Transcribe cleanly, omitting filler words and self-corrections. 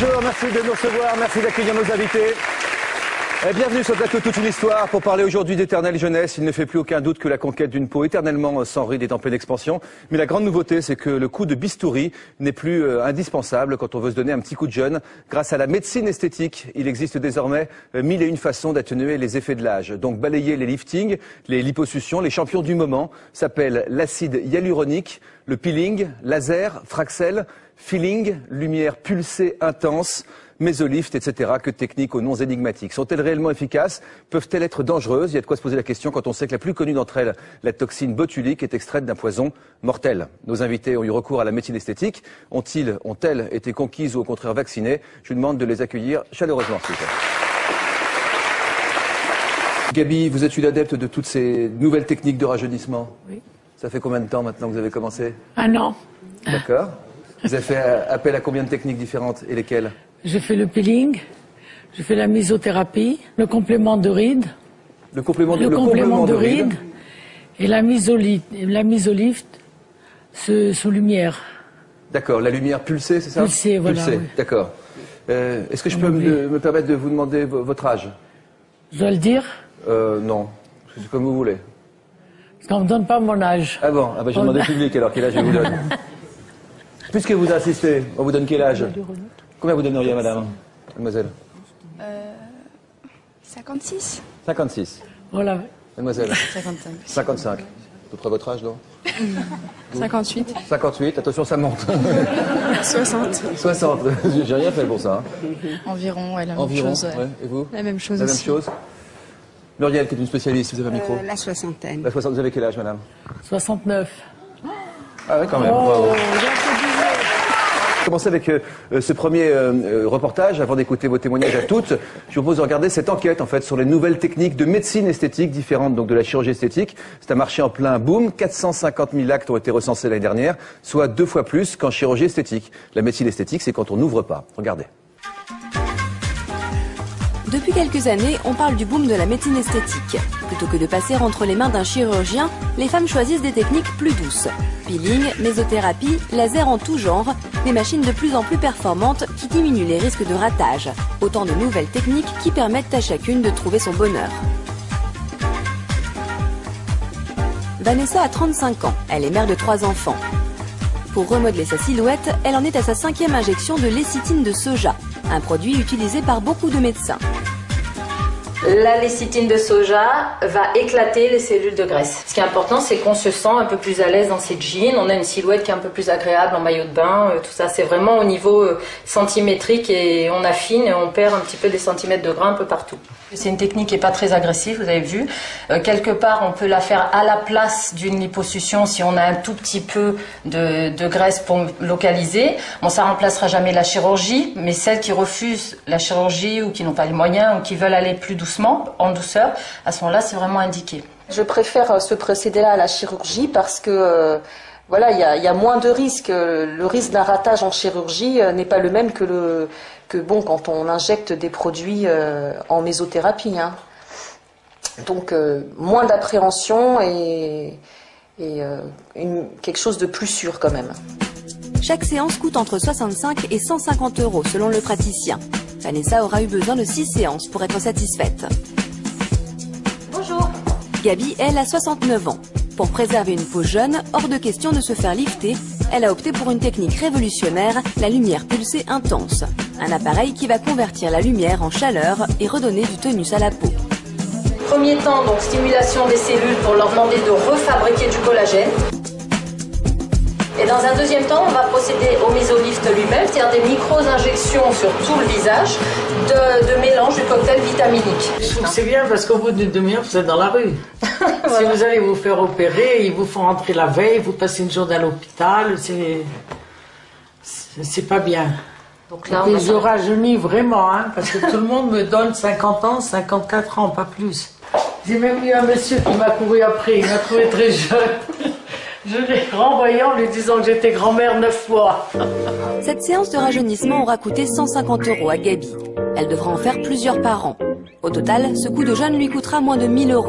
Bonjour, merci de nous recevoir, merci d'accueillir nos invités. Et bienvenue sur le plateau Toute une histoire pour parler aujourd'hui d'éternelle jeunesse. Il ne fait plus aucun doute que la conquête d'une peau éternellement sans rides est en pleine expansion. Mais la grande nouveauté, c'est que le coup de bistouri n'est plus indispensable quand on veut se donner un petit coup de jeune. Grâce à la médecine esthétique, il existe désormais 1001 façons d'atténuer les effets de l'âge. Donc balayer les liftings, les liposuctions, les champions du moment s'appellent l'acide hyaluronique, le peeling, laser, fraxel, feeling, lumière pulsée intense, mésolift, etc. Que de techniques aux noms énigmatiques. Sont-elles réellement efficaces? Peuvent-elles être dangereuses? Il y a de quoi se poser la question quand on sait que la plus connue d'entre elles, la toxine botulique, est extraite d'un poison mortel. Nos invités ont eu recours à la médecine esthétique. Ont-elles été conquises ou au contraire vaccinées? Je vous demande de les accueillir chaleureusement, s'il vous plaît. Gabi, vous êtes une adepte de toutes ces nouvelles techniques de rajeunissement? Oui. Ça fait combien de temps maintenant que vous avez commencé? Un an. D'accord. Vous avez fait appel à combien de techniques différentes et lesquelles? J'ai fait le peeling, j'ai fait la mésothérapie, le complément de rides, Le complément de rides et la mésolift sous lumière. D'accord, la lumière pulsée, c'est ça? Pulsée, voilà. Pulsée, oui. d'accord. Est-ce que je peux me permettre de vous demander votre âge? Je dois le dire, Non, c'est comme vous voulez. parce qu'on ne me donne pas mon âge. Ah bon, je vais demander au public alors quel âge je vous donne. Puisque vous insistez, on vous donne quel âge? Combien vous donneriez, madame, mademoiselle? 56. 56. Voilà. Mademoiselle? 55. 55. À peu près votre âge, non? 58. 58, attention, ça monte. 60. 60, j'ai rien fait pour ça. Environ, ouais, la même Environ, chose. Ouais. ouais. Et vous? La même chose La même aussi. chose. Muriel, qui est une spécialiste, vous avez un micro? La soixantaine. La 60, vous avez quel âge, madame? 69. Ah oui, quand même. Oh, Bravo. j'applaudis. Commencer avec ce premier reportage. Avant d'écouter vos témoignages à toutes, je vous propose de regarder cette enquête en fait sur les nouvelles techniques de médecine esthétique différentes donc de la chirurgie esthétique. C'est un marché en plein boom. 450 000 actes ont été recensés l'année dernière, soit 2 fois plus qu'en chirurgie esthétique. La médecine esthétique, c'est quand on n'ouvre pas. Regardez. Depuis quelques années, on parle du boom de la médecine esthétique. Plutôt que de passer entre les mains d'un chirurgien, les femmes choisissent des techniques plus douces. Peeling, mésothérapie, laser en tout genre, des machines de plus en plus performantes qui diminuent les risques de ratage. Autant de nouvelles techniques qui permettent à chacune de trouver son bonheur. Vanessa a 35 ans, elle est mère de 3 enfants. Pour remodeler sa silhouette, elle en est à sa 5e injection de lécithine de soja, un produit utilisé par beaucoup de médecins. La lécithine de soja va éclater les cellules de graisse. Ce qui est important, c'est qu'on se sent un peu plus à l'aise dans ses jeans. On a une silhouette qui est un peu plus agréable en maillot de bain. Tout ça, c'est vraiment au niveau centimétrique et on affine et on perd un petit peu des centimètres de gras un peu partout. C'est une technique qui n'est pas très agressive, vous avez vu. Quelque part, on peut la faire à la place d'une liposuction si on a un tout petit peu de graisse pour localiser. Bon, ça remplacera jamais la chirurgie, mais celles qui refusent la chirurgie ou qui n'ont pas les moyens ou qui veulent aller plus doucement, en douceur, à ce moment-là, c'est vraiment indiqué. Je préfère ce procédé-là à la chirurgie parce que voilà, il y a moins de risques. Le risque d'un ratage en chirurgie n'est pas le même que quand on injecte des produits en mésothérapie. Hein. Donc moins d'appréhension et quelque chose de plus sûr quand même. Chaque séance coûte entre 65 et 150 € selon le praticien. Vanessa aura eu besoin de 6 séances pour être satisfaite. Bonjour. Gabi, elle, a 69 ans. Pour préserver une peau jeune, hors de question de se faire lifter, elle a opté pour une technique révolutionnaire, la lumière pulsée intense. Un appareil qui va convertir la lumière en chaleur et redonner du tonus à la peau. Premier temps, donc stimulation des cellules pour leur demander de refabriquer du collagène. Et dans un deuxième temps, on va procéder au mésolift lui-même, c'est-à-dire des micro-injections sur tout le visage de mélange du cocktail vitaminique. Je trouve que c'est bien parce qu'au bout d'une demi-heure, vous êtes dans la rue. Voilà. Si vous allez vous faire opérer, ils vous font rentrer la veille, vous passez une journée à l'hôpital, c'est pas bien. Donc là, et je rajeunis vraiment, hein, parce que tout le monde me donne 50 ans, 54 ans, pas plus. J'ai même eu un monsieur qui m'a couru après, il m'a trouvé très jeune. Je l'ai renvoyé en lui disant que j'étais grand-mère 9 fois. Cette séance de rajeunissement aura coûté 150 € à Gabi. Elle devra en faire plusieurs par an. Au total, ce coup de jeune lui coûtera moins de 1 000 €.